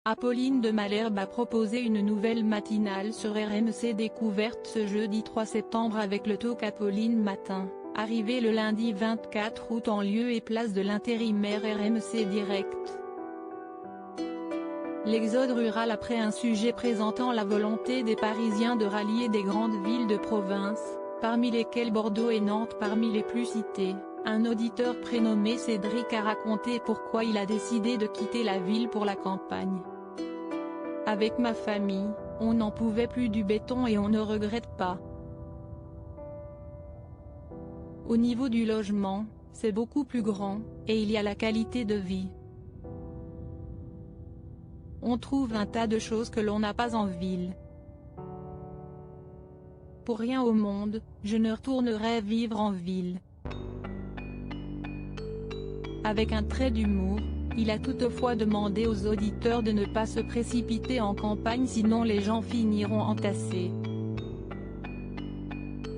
Apolline de Malherbe a proposé une nouvelle matinale sur RMC Découverte ce jeudi 3 septembre avec le talk Apolline Matin, arrivé le lundi 24 août en lieu et place de l'intérimaire RMC Direct. L'exode rural après un sujet présentant la volonté des Parisiens de rallier des grandes villes de province, parmi lesquelles Bordeaux et Nantes parmi les plus citées. Un auditeur prénommé Cédric a raconté pourquoi il a décidé de quitter la ville pour la campagne. Avec ma famille, on n'en pouvait plus du béton et on ne regrette pas. Au niveau du logement, c'est beaucoup plus grand, et il y a la qualité de vie. On trouve un tas de choses que l'on n'a pas en ville. Pour rien au monde, je ne retournerai vivre en ville. Avec un trait d'humour, il a toutefois demandé aux auditeurs de ne pas se précipiter en campagne sinon les gens finiront entassés.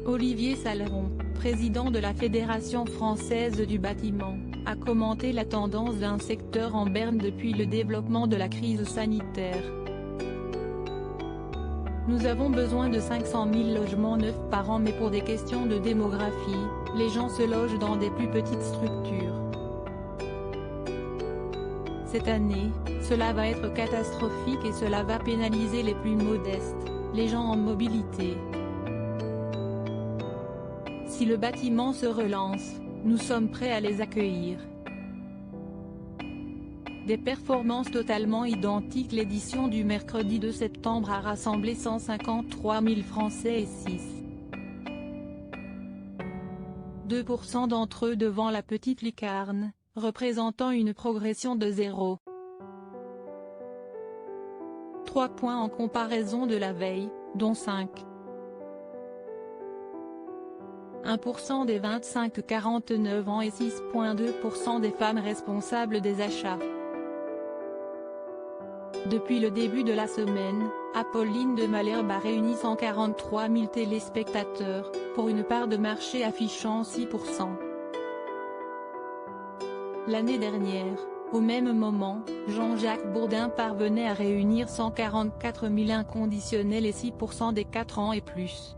Olivier Saleron, président de la Fédération française du bâtiment, a commenté la tendance d'un secteur en berne depuis le développement de la crise sanitaire. Nous avons besoin de 500 000 logements neufs par an mais pour des questions de démographie, les gens se logent dans des plus petites structures. Cette année, cela va être catastrophique et cela va pénaliser les plus modestes, les gens en mobilité. Si le bâtiment se relance, nous sommes prêts à les accueillir. Des performances totalement identiques. L'édition du mercredi 2 septembre a rassemblé 153 000 Français et 6,2% d'entre eux devant la petite lucarne, représentant une progression de 0,3 points en comparaison de la veille, dont 5,1% des 25-49 ans et 6,2% des femmes responsables des achats. Depuis le début de la semaine, Apolline de Malherbe a réuni 143 000 téléspectateurs, pour une part de marché affichant 6%. L'année dernière, au même moment, Jean-Jacques Bourdin parvenait à réunir 144 000 inconditionnels et 6% des 4 ans et plus.